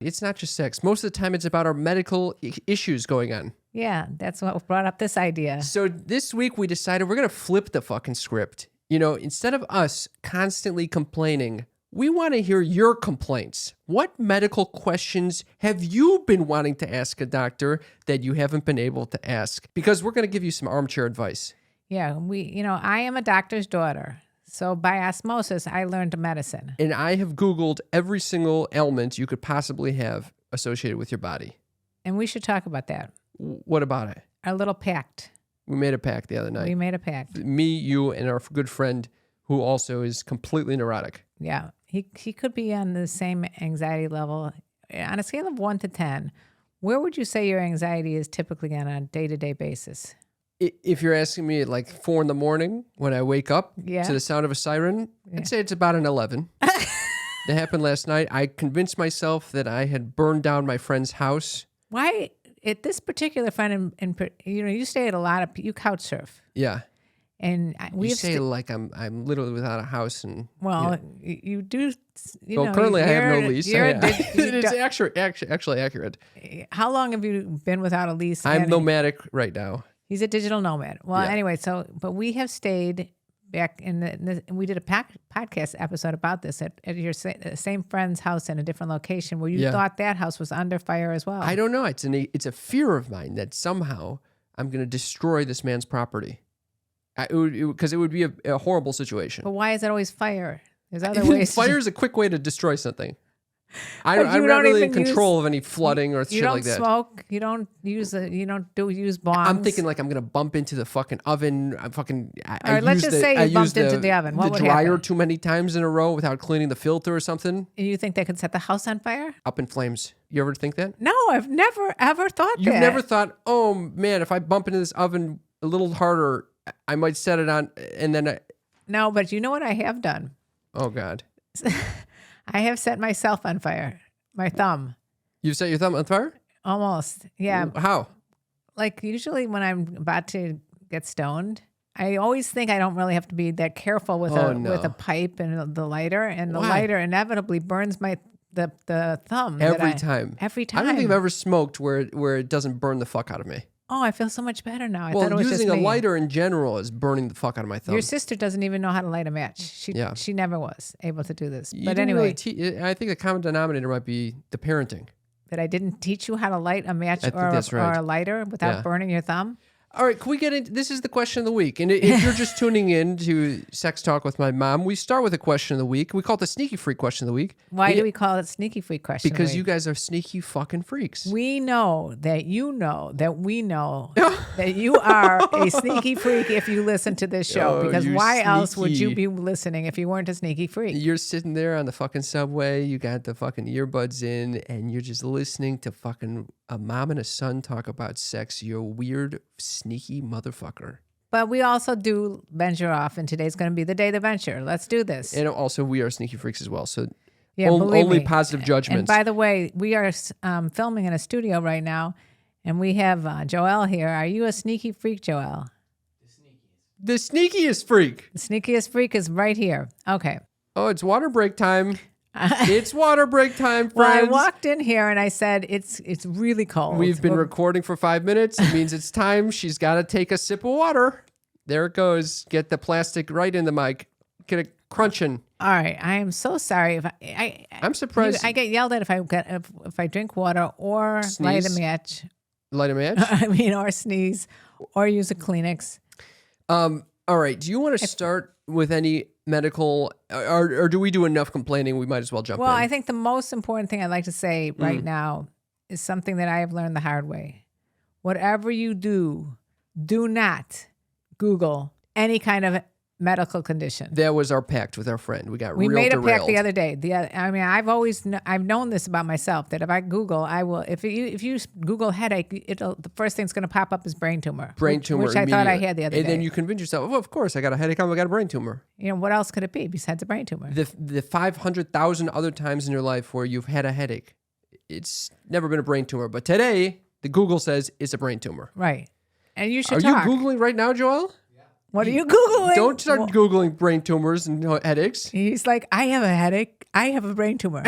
It's not just sex. Most of the time, it's about our medical issues going on. Yeah, that's what brought up this idea. So this week, we decided we're going to flip the fucking script. Instead of us constantly complaining, we want to hear your complaints. What medical questions have you been wanting to ask a doctor that you haven't been able to ask? Because we're going to give you some armchair advice. Yeah, I am a doctor's daughter. So by osmosis, I learned medicine. And I have Googled every single ailment you could possibly have associated with your body. And we should talk about that. What about it? Our little pact. We made a pact the other night. We made a pact. Me, you, and our good friend who also is completely neurotic. Yeah. He could be on the same anxiety level. On a scale of 1 to 10, where would you say your anxiety is typically on a day-to-day basis? If you're asking me at like 4 a.m. when I wake up to the sound of a siren, I'd say it's about an 11. That happened last night. I convinced myself that I had burned down my friend's house. Why? At this particular friend, you stay at a lot of, you couch surf. Yeah. And you say like I'm literally without a house and you do. Currently I have no lease. It's actually accurate. How long have you been without a lease? I'm nomadic right now. He's a digital nomad. Well, anyway, but we have stayed back we did a podcast episode about this at your same friend's house in a different location where you thought that house was under fire as well. I don't know. It's a fear of mine that somehow I'm going to destroy this man's property. Because it would be a horrible situation. But why is it always fire? There's other ways. Fire is a quick way to destroy something. I'm not really in control of any flooding or shit like that. You don't smoke. You don't use bongs. I'm thinking like I'm gonna bump into the fucking oven. Let's just say you bumped into the oven. What would dryer happen? too many times in a row without cleaning the filter or something. And you think that could set the house on fire? Up in flames. You ever think that? No, I've never ever thought that. You've never thought, oh man, if I bump into this oven a little harder, I might set it on, and then No, but you know what I have done? Oh God. I have set myself on fire. My thumb. You've set your thumb on fire? Almost. Yeah. How? Like usually when I'm about to get stoned, I always think I don't really have to be that careful with a pipe and the lighter, and the lighter inevitably burns the thumb every time. Every time. I don't think I've ever smoked where it doesn't burn the fuck out of me. Oh, I feel so much better now. I thought it was using just a lighter in general is burning the fuck out of my thumb. Your sister doesn't even know how to light a match. She never was able to do this. But anyway, I think the common denominator might be the parenting. That I didn't teach you how to light a match or a lighter without burning your thumb. All right, can we get into this? Is the question of the week. And if you're just tuning in to Sex Talk with my mom, we start with a question of the week. We call it the sneaky freak question of the week. Why do we call it sneaky freak question Because of the week? you guys are sneaky fucking freaks. We know that you know that we know that you are a sneaky freak if you listen to this show. Because why else would you be listening if you weren't a sneaky freak? You're sitting there on the fucking subway, you got the fucking earbuds in, and you're just listening to fucking a mom and a son talk about sex. You're a weird, sneaky motherfucker. But we also do venture off, and today's going to be the day to venture. Let's do this. And also, we are sneaky freaks as well. So only positive judgments. And by the way, we are filming in a studio right now, and we have Joelle here. Are you a sneaky freak, Joelle? The sneakiest freak. The sneakiest freak is right here. Okay. Oh, it's water break time. It's water break time, friends. Well, I walked in here and I said, it's really cold. We've been recording for 5 minutes. It means it's time. She's got to take a sip of water. There it goes. Get the plastic right in the mic. Get it crunching. All right. I am so sorry. I'm surprised. I get yelled at if I drink water or sneeze. light a match. Light a match? Or sneeze or use a Kleenex. All right. Do you want to start with any medical, or do we do enough complaining? We might as well jump in. Well, I think the most important thing I'd like to say right now is something that I have learned the hard way. Whatever you do, do not Google any kind of medical condition. That was our pact with our friend. We made a pact the other day. I've known this about myself, that if I Google, I will. If you Google headache, the first thing's going to pop up is brain tumor. Which I thought I had the other day. And then you convince yourself, of course, I got a headache. I got a brain tumor. What else could it be besides a brain tumor? The 500,000 other times in your life where you've had a headache, it's never been a brain tumor. But today, the Google says it's a brain tumor. Right. And you should Are talk. you Googling right now, Joelle? What are you Googling? Don't start Googling brain tumors and headaches. He's like, I have a headache. I have a brain tumor.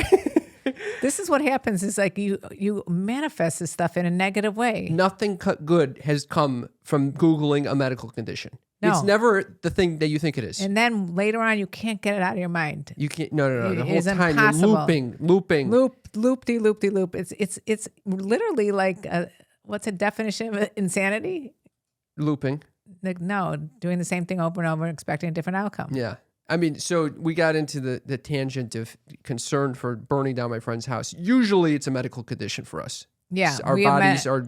This is what happens is like you manifest this stuff in a negative way. Nothing good has come from Googling a medical condition. No. It's never the thing that you think it is. And then later on, you can't get it out of your mind. You can't. No. The whole It's time impossible. you're looping. Loop. It's literally like what's a definition of insanity? Looping. Like, no, doing the same thing over and over, and expecting a different outcome. Yeah. I mean, so we got into the tangent of concern for burning down my friend's house. Usually, it's a medical condition for us. Yeah, our bodies are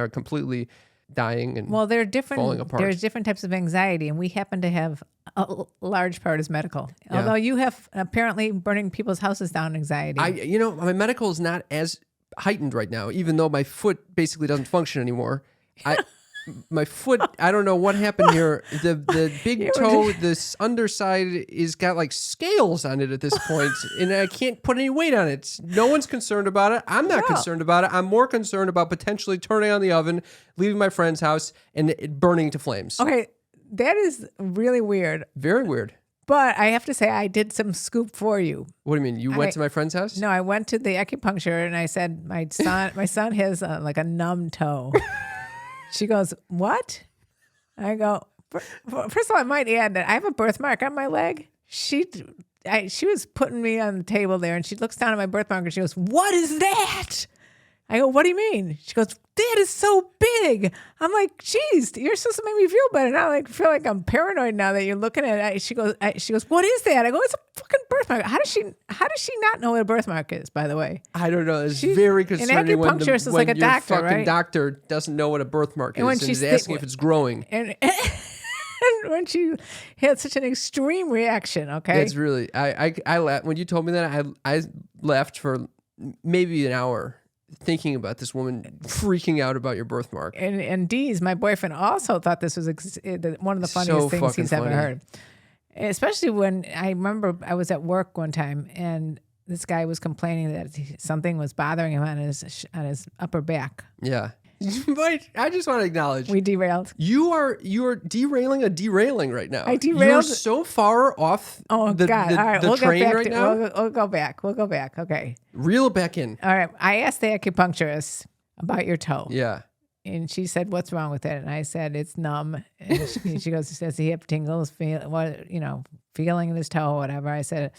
completely dying and there are different. falling apart. There's different types of anxiety, and we happen to have a large part is medical. Yeah. Although you have apparently burning people's houses down anxiety. My medical is not as heightened right now, even though my foot basically doesn't function anymore. My foot, I don't know what happened here. The big toe, this underside is got like scales on it at this point, and I can't put any weight on it. No one's concerned about it. I'm not concerned about it. I'm more concerned about potentially turning on the oven, leaving my friend's house, and it burning to flames. Okay, that is really weird. Very weird. But I have to say, I did some scoop for you. What do you mean? You went to my friend's house? No, I went to the acupuncture, and I said, my son has like a numb toe. She goes, what? I go, first of all, I might add that I have a birthmark on my leg. She was putting me on the table there, and she looks down at my birthmark, and she goes, what is that? I go, what do you mean? She goes, that is so big. I'm like, geez, you're supposed to make me feel better. Now I feel like I'm paranoid now that you're looking at it. She goes, what is that? I go, it's a fucking birthmark. How does she not know what a birthmark is, by the way? I don't know. It's very concerning when is like a your doctor, fucking right? doctor doesn't know what a birthmark is and is asking if it's growing. And when she had such an extreme reaction, okay? It's really, I laughed. When you told me that, I laughed for maybe an hour thinking about this woman freaking out about your birthmark. And Dee's, my boyfriend, also thought this was one of the funniest things he's ever heard. Especially when I remember I was at work one time and this guy was complaining that something was bothering him on his upper back. Yeah. But I just want to acknowledge we derailed. You're derailing a derailing right now. I derailed. You're so far off God! All right, the train right now. We'll go back. Okay. Reel it back in. All right. I asked the acupuncturist about your toe. Yeah. And she said, "What's wrong with it?" And I said, "It's numb." And she goes, "Does he have tingles? Feeling in his toe, or whatever?" I said,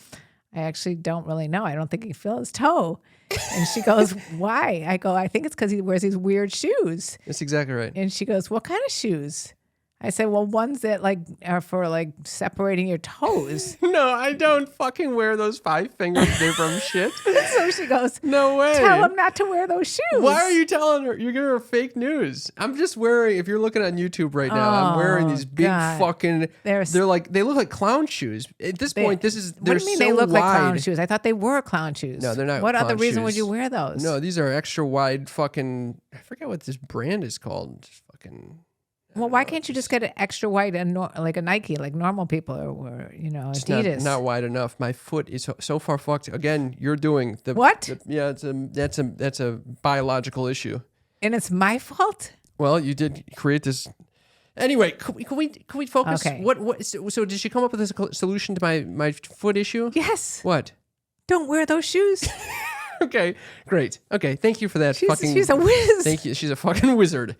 "I actually don't really know. I don't think he feels his toe." And she goes, "Why?" I go, "I think it's because he wears these weird shoes." That's exactly right. And she goes, "What kind of shoes?" I said, "Well, ones that are for separating your toes." No, I don't fucking wear those 5 finger from shit. So she goes, "No way. Tell him not to wear those shoes." Why are you telling her? You're giving her fake news. I'm just wearing, if you're looking on YouTube right now, I'm wearing these big fucking, they look like clown shoes. At this point, they're so wide. What do you mean they look like clown shoes? I thought they were clown shoes. No, they're not. What other reason shoes. would you wear those? No, these are extra wide fucking, I forget what this brand is called. Just fucking. Well, why can't you just get an extra wide and like a Nike, like normal people, or Adidas? Not wide enough. My foot is so far fucked. Again, you're doing the what? Yeah, that's a biological issue. And it's my fault. Well, you did create this. Anyway, can we focus? Okay. So did she come up with a solution to my foot issue? Yes. What? Don't wear those shoes. Okay, great. Okay, thank you for that. She's a whiz. Thank you. She's a fucking wizard.